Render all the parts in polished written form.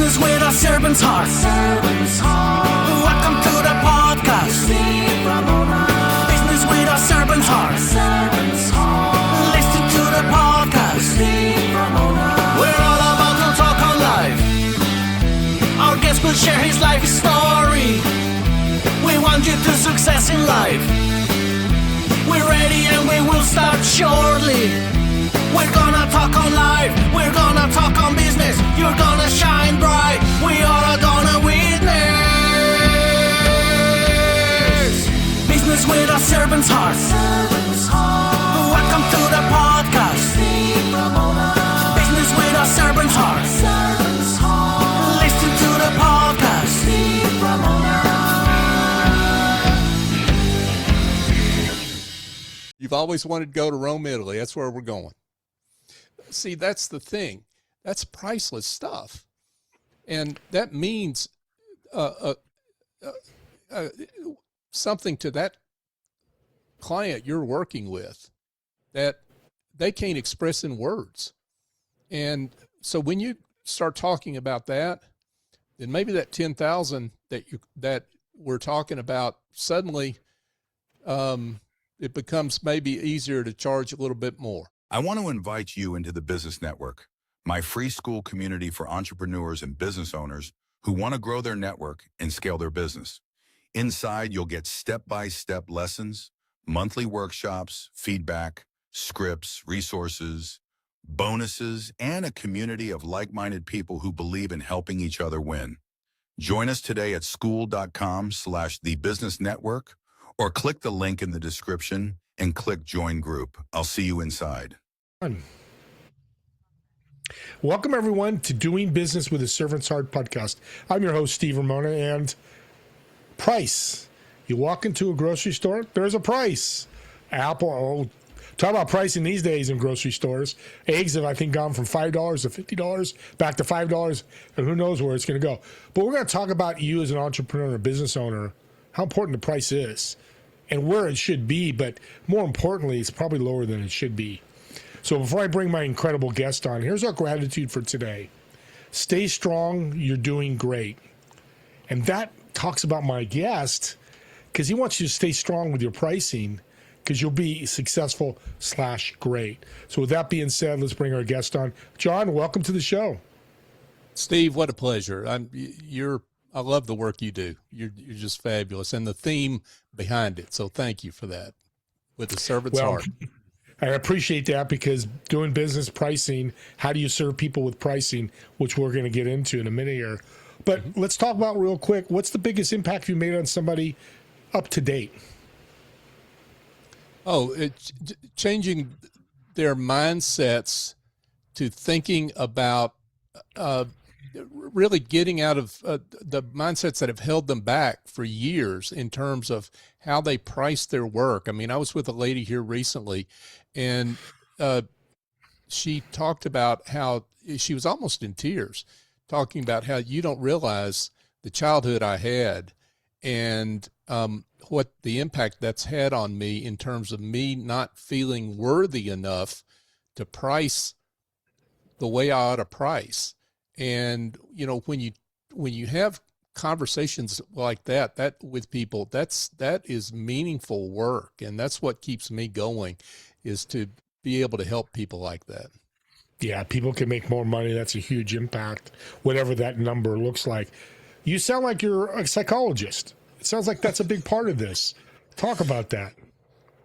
Business with a servant's heart. Welcome to the podcast. Steve Ramona. Business with a servant's heart. Listen to the podcast. Steve Ramona. We're all about to talk on life. Our guest will share his life story. We want you to success in life. We're ready and we will start shortly. We're gonna talk on life. We're gonna talk on business. You're gonna shine bright. We are gonna witness. Business with a servant's heart. Welcome to the podcast. Business with a servant's heart. Listen to the podcast. You've always wanted to go to Rome, Italy. That's where we're going. See, that's the thing. That's priceless stuff. And that means something to that client you're working with that they can't express in words. And so when you start talking about that, then maybe that 10,000 that we're talking about, suddenly it becomes maybe easier to charge a little bit more. I want to invite you into the Business Network, my free school community for entrepreneurs and business owners who want to grow their network and scale their business. Inside, you'll get step-by-step lessons, monthly workshops, feedback, scripts, resources, bonuses, and a community of like-minded people who believe in helping each other win. Join us today at school.com/thebusinessnetwork or click the link in the description and click Join Group. I'll see you inside. Welcome, everyone, to Doing Business with a Servant's Heart podcast. I'm your host, Steve Ramona, and price. You walk into a grocery store, there's a price. Apple, talk about pricing these days in grocery stores. Eggs have, I think, gone from $5 to $50, back to $5, and who knows where it's going to go. But we're going to talk about you as an entrepreneur and a business owner, how important the price is and where it should be, but more importantly, it's probably lower than it should be. So before I bring my incredible guest on, here's our gratitude for today. Stay strong, you're doing great. And that talks about my guest because he wants you to stay strong with your pricing because you'll be successful/great. So with that being said, let's bring our guest on. John, welcome to the show. Steve, what a pleasure. I love the work you do. You're just fabulous, and the theme behind it. So thank you for that. With the servant's heart. I appreciate that because doing business pricing, how do you serve people with pricing, which we're going to get into in a minute here. But let's talk about real quick, what's the biggest impact you made on somebody up to date? Oh, it's changing their mindsets to thinking about really getting out of the mindsets that have held them back for years in terms of how they price their work. I mean, I was with a lady here recently, and she talked about how she was almost in tears, talking about how you don't realize the childhood I had and what the impact that's had on me in terms of me not feeling worthy enough to price the way I ought to price. And, you know, when you have conversations like that with people, that is meaningful work. And that's what keeps me going, is to be able to help people like that. Yeah, people can make more money. That's a huge impact, whatever that number looks like. You sound like you're a psychologist. It sounds like that's a big part of this. Talk about that.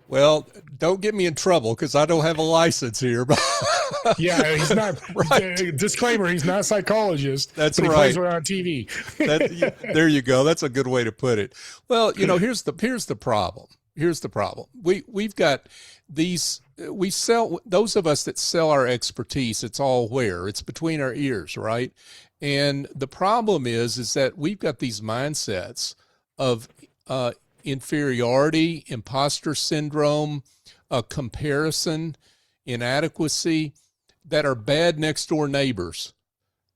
Well, don't get me in trouble because I don't have a license here. Yeah, he's not. Right. Disclaimer: he's not a psychologist. That's but he right. plays around on TV. There you go. That's a good way to put it. Well, you know, here's the problem. Here's the problem. We've got these. We sell, those of us that sell our expertise. It's all where it's between our ears, right? And the problem is that we've got these mindsets of inferiority, imposter syndrome, comparison, inadequacy that are bad next door neighbors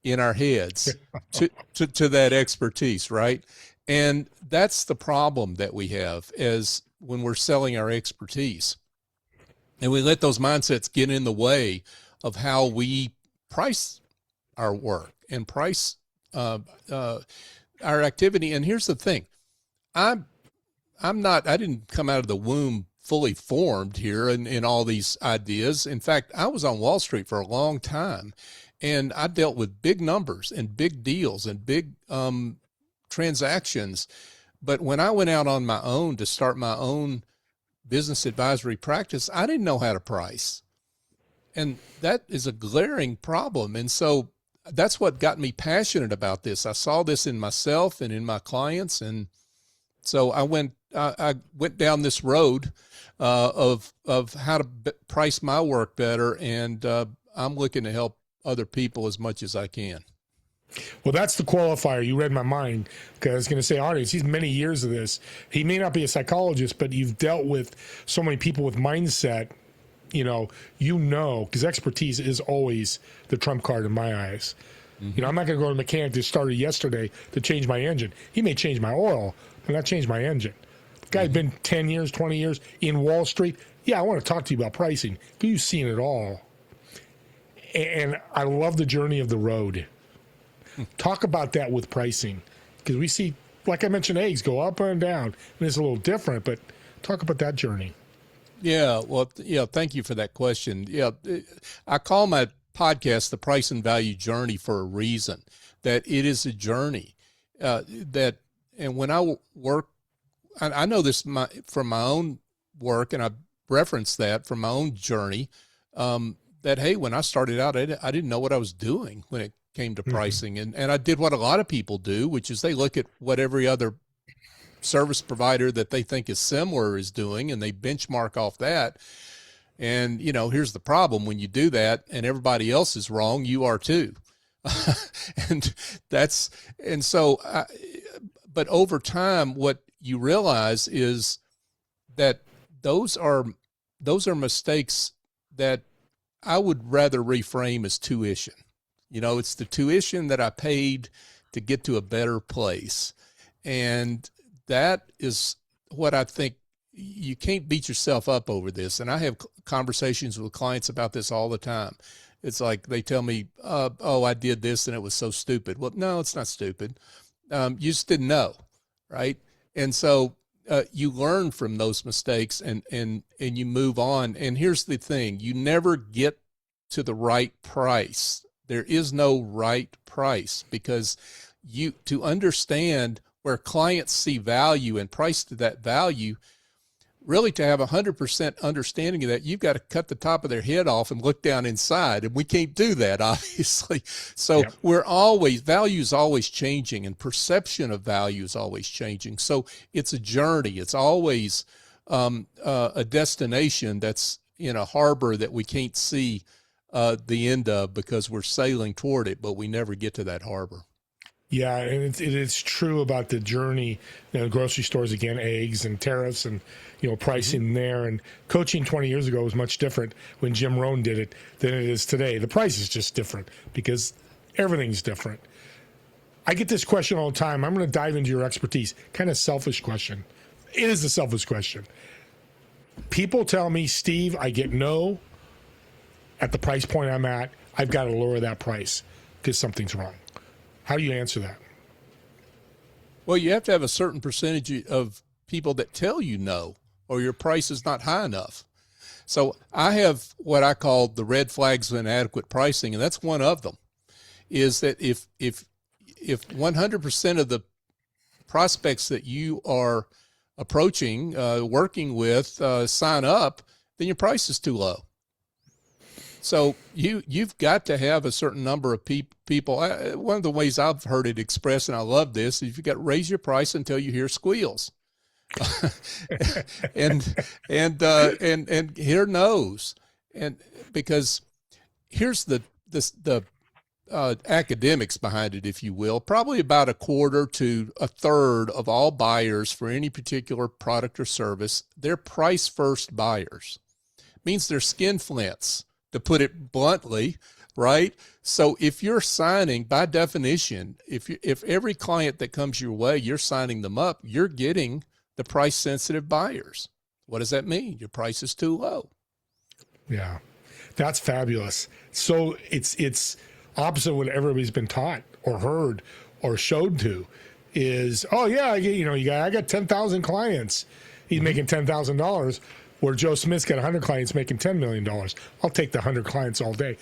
in our heads to that expertise, right? And that's the problem that we have as when we're selling our expertise. And we let those mindsets get in the way of how we price our work and price our activity. And here's the thing, I didn't come out of the womb fully formed here in all these ideas. In fact, I was on Wall Street for a long time, and I dealt with big numbers and big deals and big transactions. But when I went out on my own to start my own business advisory practice, I didn't know how to price. And that is a glaring problem. And so that's what got me passionate about this. I saw this in myself and in my clients. And so I went down this road of how to price my work better. And I'm looking to help other people as much as I can. Well, that's the qualifier. You read my mind, because I was going to say, audience, he's many years of this. He may not be a psychologist, but you've dealt with so many people with mindset, because expertise is always the trump card in my eyes. Mm-hmm. I'm not going to go to a mechanic that started yesterday to change my engine. He may change my oil, but not change my engine. The guy's been 10 years, 20 years in Wall Street. Yeah, I want to talk to you about pricing, because you've seen it all. And I love the journey of the road. Talk about that with pricing, because we see, like I mentioned, eggs go up and down, and it's a little different, but talk about that journey. Yeah, well, thank you for that question. Yeah, I call my podcast The Price and Value Journey for a reason, that it is a journey and when I work, I know this from my own work, and I reference that from my own journey, that, hey, when I started out, I didn't know what I was doing when it came to pricing. And I did what a lot of people do, which is they look at what every other service provider that they think is similar is doing, and they benchmark off that. And, here's the problem. When you do that and everybody else is wrong, you are too. But over time, what you realize is that those are mistakes that I would rather reframe as tuition. It's the tuition that I paid to get to a better place. And that is what I think. You can't beat yourself up over this. And I have conversations with clients about this all the time. It's like they tell me, I did this and it was so stupid. Well, no, it's not stupid. You just didn't know, right? And so you learn from those mistakes and you move on. And here's the thing. You never get to the right price. There is no right price, because to understand where clients see value and price to that value, really to have 100% understanding of that, you've got to cut the top of their head off and look down inside. And we can't do that, obviously. So value is always changing, and perception of value is always changing. So it's a journey. It's always a destination that's in a harbor that we can't see the end of, because we're sailing toward it, but we never get to that harbor. Yeah, and it is true about the journey. Grocery stores, again, eggs and tariffs and, pricing there. And coaching 20 years ago was much different when Jim Rohn did it than it is today. The price is just different because everything's different. I get this question all the time. I'm going to dive into your expertise. Kind of selfish question. It is a selfish question. People tell me, Steve, I get no at the price point I'm at. I've got to lower that price because something's wrong. How do you answer that? Well, you have to have a certain percentage of people that tell you no, or your price is not high enough. So I have what I call the red flags of inadequate pricing, and that's one of them, is that if 100% of the prospects that you are approaching, working with, sign up, then your price is too low. So you've got to have a certain number of people. One of the ways I've heard it expressed, and I love this, is you've got to raise your price until you hear squeals, and hear no's, and because here's the academics behind it, if you will. Probably about a quarter to a third of all buyers for any particular product or service, they're price first buyers. Means they're skinflints, to put it bluntly, right? So if you're signing, by definition, if every client that comes your way, you're signing them up, you're getting the price sensitive buyers. What does that mean? Your price is too low. Yeah, that's fabulous. So it's opposite of what everybody's been taught or heard or showed to is, oh yeah, I got 10,000 clients. He's making $10,000, where Joe Smith's got 100 clients making $10 million. I'll take the 100 clients all day.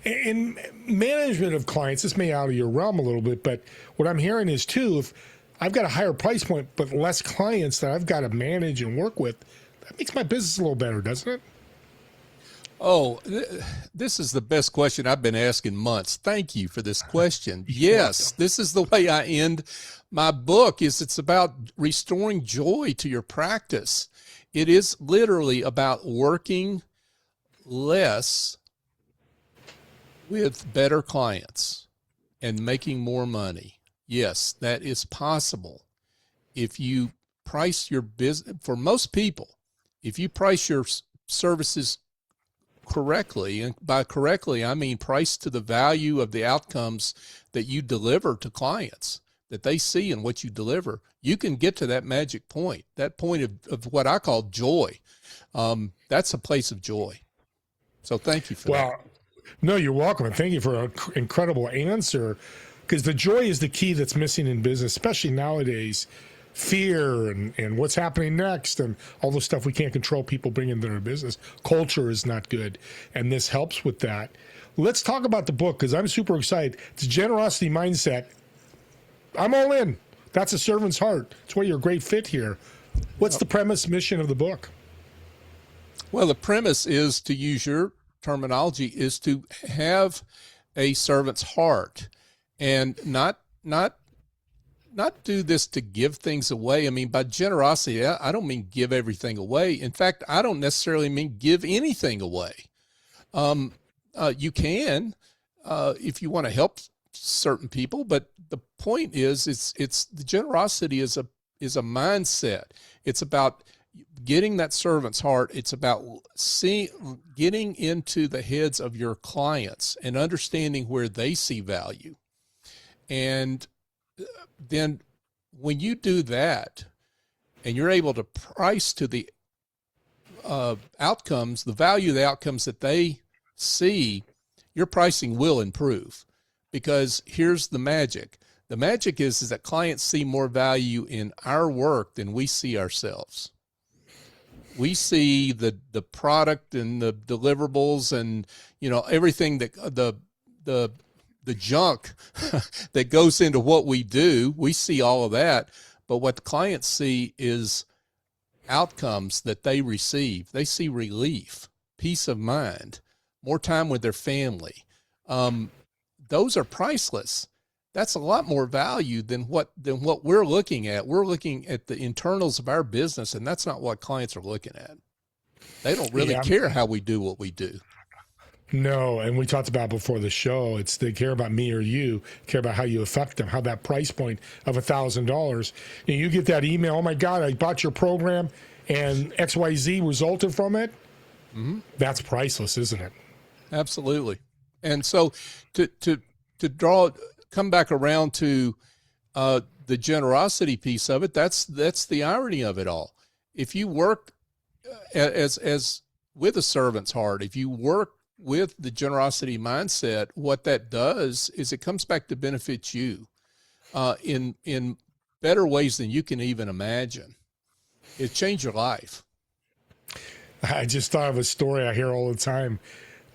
In management of clients, this may out of your realm a little bit, but what I'm hearing is too, if I've got a higher price point but less clients that I've got to manage and work with, that makes my business a little better, doesn't it? Oh, this is the best question I've been asking months. Thank you for this question. Yes, this is the way I end my book. It's about restoring joy to your practice. It is literally about working less with better clients and making more money. Yes, that is possible. If you price your business, for most people, if you price your services correctly, and by correctly, I mean price to the value of the outcomes that you deliver to clients, that they see in what you deliver, you can get to that magic point, that point of what I call joy. That's a place of joy. So thank you for that. No, you're welcome. And thank you for an incredible answer, because the joy is the key that's missing in business, especially nowadays. Fear and what's happening next and all the stuff we can't control people bring into their business. Culture is not good, and this helps with that. Let's talk about the book, because I'm super excited. It's Generosity Mindset. I'm all in. That's a servant's heart. It's why you're a great fit here. What's the premise, mission of the book? Well, the premise is, to use your terminology, is to have a servant's heart and not do this to give things away. I mean, by generosity, I don't mean give everything away. In fact, I don't necessarily mean give anything away. You can, if you want to help certain people, but the point is, it's the generosity is a mindset. It's about getting that servant's heart. It's about getting into the heads of your clients and understanding where they see value. And then when you do that and you're able to price to the outcomes, the value of the outcomes that they see, your pricing will improve. Because here's the magic. The magic is that clients see more value in our work than we see ourselves. We see the product and the deliverables and, everything that the junk that goes into what we do. We see all of that, but what the clients see is outcomes that they receive. They see relief, peace of mind, more time with their family. Those are priceless. That's a lot more value than what we're looking at. We're looking at the internals of our business, and that's not what clients are looking at. They don't really care how we do what we do. No, and we talked about before the show, they care about me or you, care about how you affect them, how that price point of $1,000. You get that email, oh my God, I bought your program and XYZ resulted from it. Mm-hmm. That's priceless, isn't it? Absolutely. And so to come back around to the generosity piece of it, that's the irony of it all. If you work as with a servant's heart, if you work with the generosity mindset, what that does is it comes back to benefit you in better ways than you can even imagine. It changed your life. I just thought of a story I hear all the time.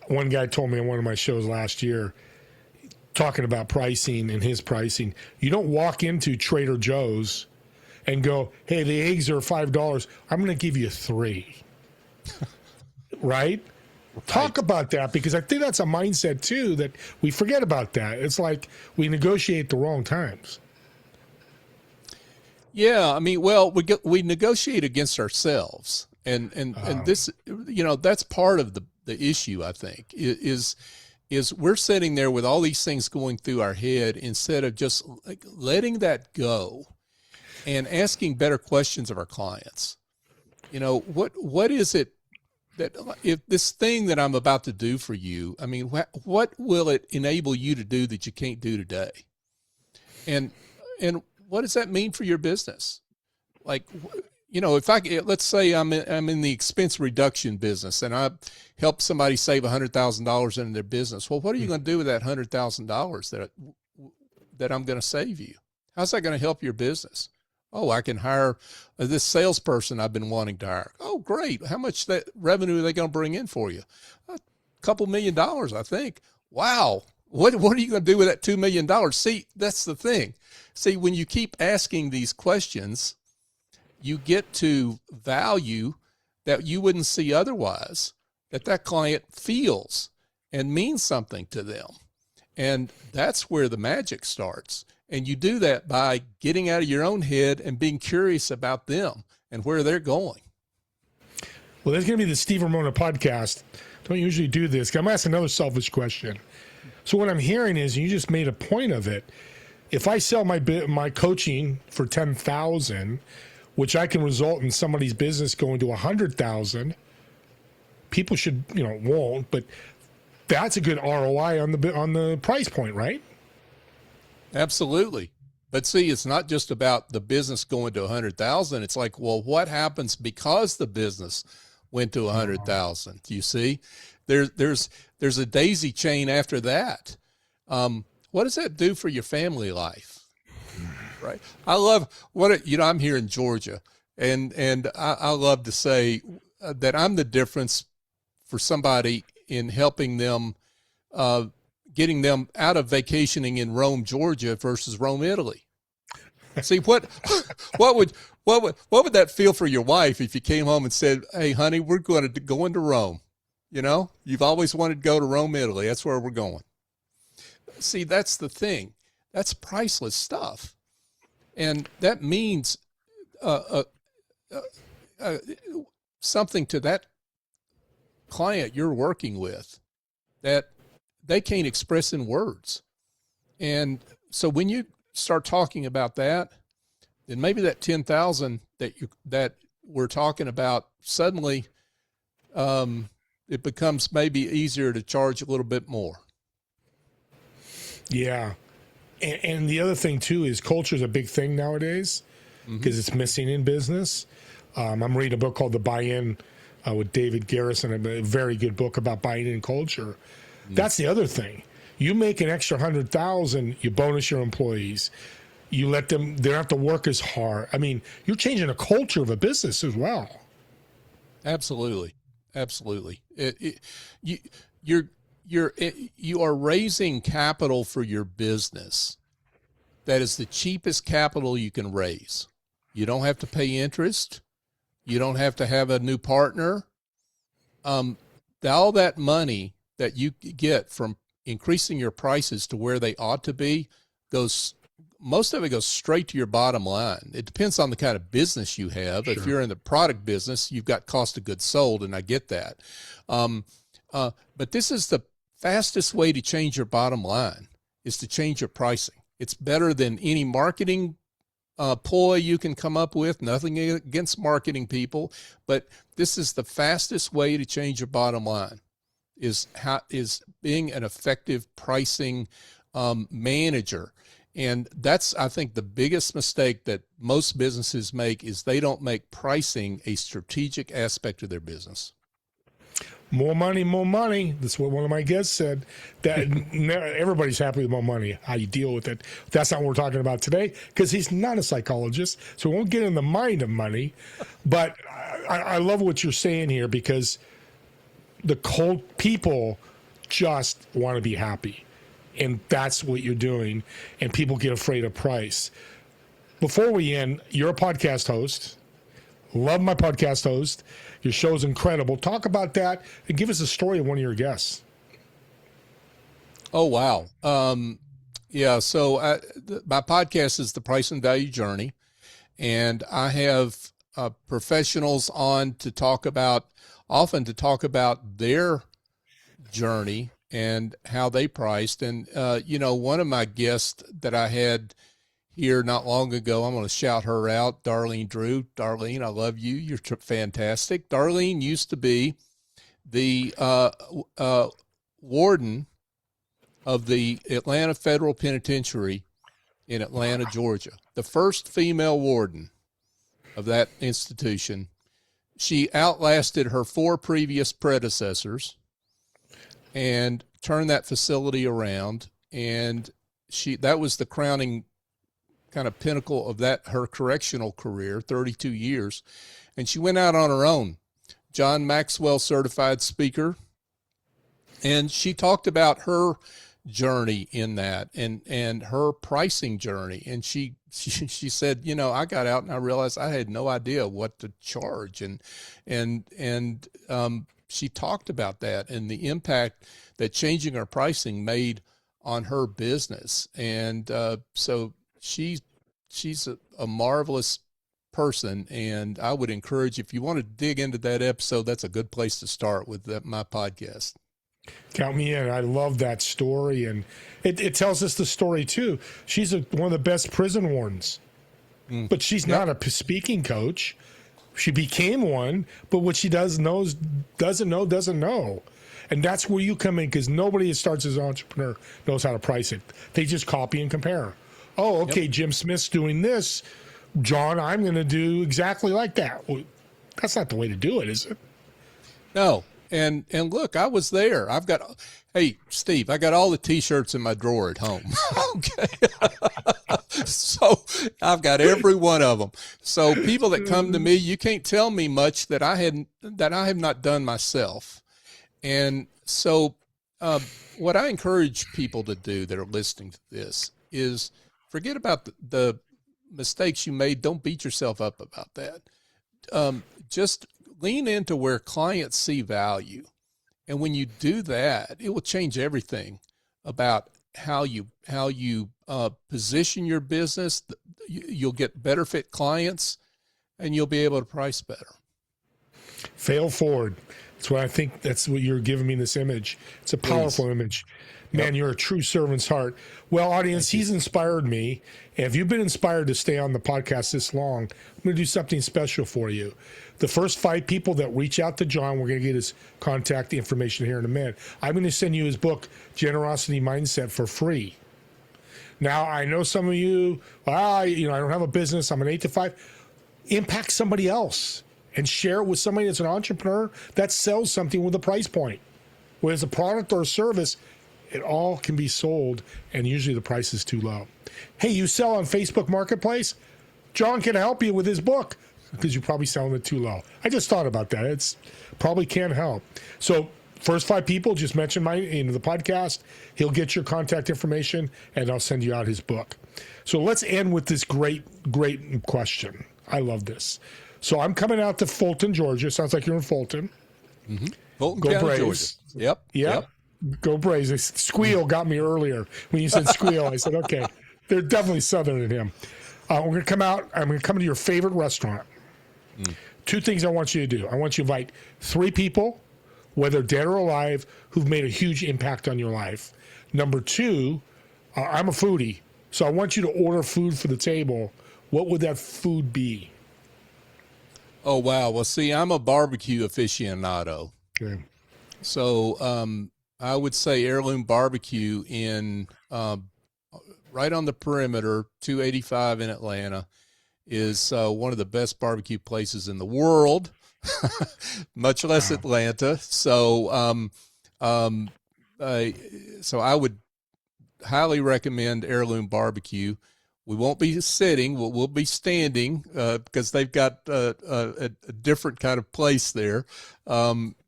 One guy told me on one of my shows last year, talking about pricing and his pricing, you don't walk into Trader Joe's and go, hey, the eggs are $5. I'm going to give you $3. Right? Talk about that, because I think that's a mindset too, that we forget about that. It's like we negotiate the wrong times. Yeah, I mean, well, we negotiate against ourselves, and this, that's part of the issue. I think is we're sitting there with all these things going through our head instead of just like letting that go and asking better questions of our clients. What is it that if this thing that I'm about to do for you, I mean, what will it enable you to do that you can't do today? And what does that mean for your business? Like, if let's say I'm in the expense reduction business and I help somebody save $100,000 in their business. Well, what are you going to do with that $100,000 that I'm going to save you? How's that going to help your business? Oh, I can hire this salesperson I've been wanting to hire. Oh, great. How much that revenue are they going to bring in for you? A couple $1 million, I think. Wow. What are you going to do with that $2 million? See, that's the thing. See, when you keep asking these questions, you get to value that you wouldn't see otherwise, that client feels and means something to them. And that's where the magic starts. And you do that by getting out of your own head and being curious about them and where they're going. Well, there's going to be the Steve Ramona podcast. Don't usually do this. I'm going to ask another selfish question. So what I'm hearing is, you just made a point of it. If I sell my coaching for $10,000, which I can result in somebody's business going to $100,000, people should, won't, but that's a good ROI on the price point, right? Absolutely. But see, it's not just about the business going to 100,000. It's like, well, what happens because the business went to 100,000? You see, there's a daisy chain after that. What does that do for your family life? Right. I love I'm here in Georgia, and I love to say that I'm the difference for somebody in helping them, getting them out of vacationing in Rome, Georgia versus Rome, Italy. See, what would that feel for your wife if you came home and said, "Hey, honey, we're going to go into Rome. You've always wanted to go to Rome, Italy. That's where we're going." See, that's the thing. That's priceless stuff. And that means something to that client you're working with that they can't express in words. And so when you start talking about that, then maybe that 10,000 that we're talking about, suddenly it becomes maybe easier to charge a little bit more. Yeah. And the other thing too is culture is a big thing nowadays because it's missing in business. I'm reading a book called The Buy-In with David Garrison, a very good book about buying in culture. That's the other thing. You make an extra 100,000, you bonus your employees. You let them, they don't have to work as hard. I mean, you're changing the culture of a business as well. Absolutely. Absolutely. You are raising capital for your business. That is the cheapest capital you can raise. You don't have to pay interest. You don't have to have a new partner. All that money that you get from increasing your prices to where they ought to be most of it goes straight to your bottom line. It depends on the kind of business you have. Sure. If you're in the product business, you've got cost of goods sold, and I get that. But this is the fastest way to change your bottom line, is to change your pricing. It's better than any marketing ploy you can come up with. Nothing against marketing people, but this is the fastest way to change your bottom line, is being an effective pricing manager. And that's, I think, the biggest mistake that most businesses make, is they don't make pricing a strategic aspect of their business. More money, more money. That's what one of my guests said. That everybody's happy with more money. How you deal with it. That's not what we're talking about today, because he's not a psychologist, so we won't get in the mind of money. But I love what you're saying here, because the cold people just want to be happy. And that's what you're doing. And people get afraid of price. Before we end, you're a podcast host. Love my podcast host. Your show's incredible. Talk about that and give us a story of one of your guests. Oh, wow. Yeah. So my podcast is The Price and Value Journey. And I have professionals on to talk about their journey and how they priced. And, one of my guests that I had here not long ago, I'm going to shout her out, Darlene Drew. Darlene, I love you. You're fantastic. Darlene used to be the warden of the Atlanta Federal Penitentiary in Atlanta, Georgia, the first female warden of that institution. She outlasted her 4 previous predecessors and turned that facility around, and that was the crowning kind of pinnacle of her correctional career, 32 years. And she went out on her own. John Maxwell certified speaker. And she talked about her journey in that and her pricing journey. And she said, I got out and I realized I had no idea what to charge. And she talked about that and the impact that changing her pricing made on her business. And so she's a marvelous person. And I would encourage, if you want to dig into that episode, that's a good place to start with my podcast. Count me in. I love that story. And it tells us the story too. She's one of the best prison wardens, but she's not a speaking coach. She became one, but what she doesn't know. And that's where you come in, because nobody that starts as an entrepreneur knows how to price it. They just copy and compare. Oh, okay, yep. Jim Smith's doing this. John, I'm going to do exactly like that. Well, that's not the way to do it, is it? No. And look, I was there. Hey, Steve, I got all the T-shirts in my drawer at home. Okay. So I've got every one of them. So people that come to me, you can't tell me much that I have not done myself. And so what I encourage people to do that are listening to this is forget about the mistakes you made. Don't beat yourself up about that. Just lean into where clients see value. And when you do that, it will change everything about how you position your business. You'll get better fit clients and you'll be able to price better. Fail forward. That's what I think. That's what you're giving me, this image. It's a powerful image. Man, You're a true servant's heart. Well, audience, he's inspired me. And if you've been inspired to stay on the podcast this long, I'm going to do something special for you. The first 5 people that reach out to John, we're going to get his contact information here in a minute. I'm going to send you his book, Generosity Mindset, for free. Now, I know some of you, I don't have a business. I'm an 8 to 5. Impact somebody else and share it with somebody that's an entrepreneur that sells something with a price point. Whether it's a product or a service, it all can be sold, and usually the price is too low. Hey, you sell on Facebook Marketplace? John can help you with his book, because you're probably selling it too low. I just thought about that. It's probably can't help. So first 5 people, just mention into the podcast. He'll get your contact information, and I'll send you out his book. So let's end with this great question. I love this. So I'm coming out to Fulton, Georgia. Sounds like you're in Fulton. Mm-hmm. Fulton Go County, Braves. Georgia. Yep. Go Braves. Squeal got me earlier. When you said Squeal, I said, okay, they're definitely Southern in him. We're going to come out. I'm going to come to your favorite restaurant. 2 things I want you to do. I want you to invite 3 people, whether dead or alive, who've made a huge impact on your life. Number 2, I'm a foodie, so I want you to order food for the table. What would that food be? Oh, wow. Well, see, I'm a barbecue aficionado. Okay. So I would say Heirloom Barbecue in right on the perimeter, 285 in Atlanta, is one of the best barbecue places in the world, much less Atlanta. So so I would highly recommend Heirloom Barbecue. We won't be sitting, we'll be standing because they've got a different kind of place there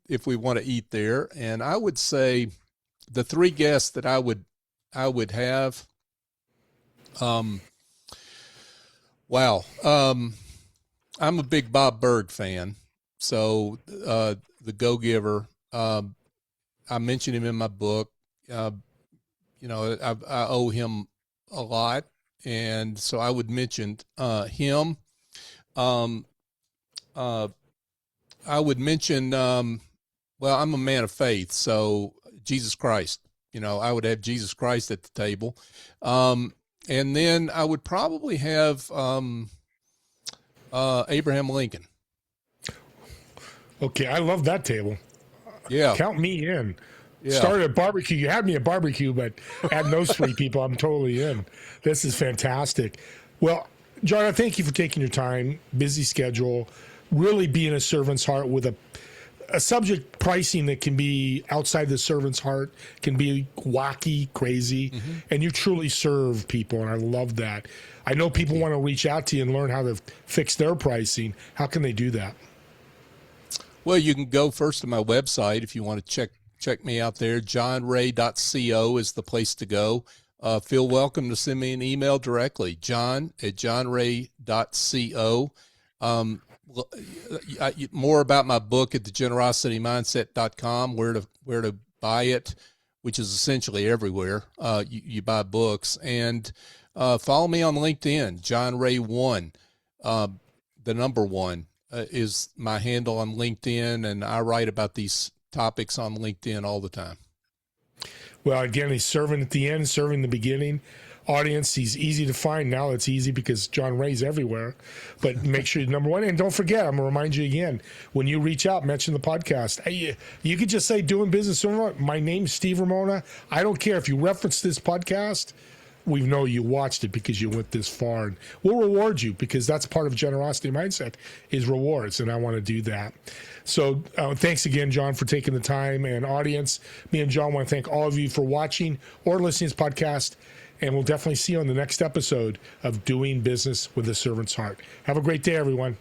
if we want to eat there. And I would say the 3 guests that I would have, wow. I'm a big Bob Berg fan. So the Go-Giver, I mentioned him in my book. I owe him a lot. And so I would mention him. I would mention, well, I'm a man of faith, so Jesus Christ. I would have Jesus Christ at the table. And then I would probably have Abraham Lincoln. Okay, I love that table. Yeah. Count me in. Yeah. Started at barbecue. You had me at barbecue, but adding those 3 people, I'm totally in. This is fantastic. Well, John, I thank you for taking your time, busy schedule, really being a servant's heart with a subject, pricing, that can be outside the servant's heart, can be wacky, crazy, and you truly serve people, and I love that. I know people want to reach out to you and learn how to fix their pricing. How can they do that? Well, you can go first to my website if you want to check me out there. johnray.co is the place to go. Feel welcome to send me an email directly, john@johnray.co. More about my book at thegenerositymindset.com, where to buy it, which is essentially everywhere you buy books. And follow me on LinkedIn, John Ray 1, the number 1 is my handle on LinkedIn, and I write about these topics on LinkedIn all the time. Well, again, he's serving at the end, serving the beginning. Audience, he's easy to find. Now it's easy because John Ray's everywhere. But make sure you're number 1. And don't forget, I'm going to remind you again, when you reach out, mention the podcast. Hey, you could just say, doing business. My name's Steve Ramona. I don't care if you reference this podcast. We know you watched it because you went this far. And we'll reward you, because that's part of generosity mindset, is rewards. And I want to do that. So thanks again, John, for taking the time. And audience, me and John want to thank all of you for watching or listening to this podcast. And we'll definitely see you on the next episode of Doing Business with a Servant's Heart. Have a great day, everyone.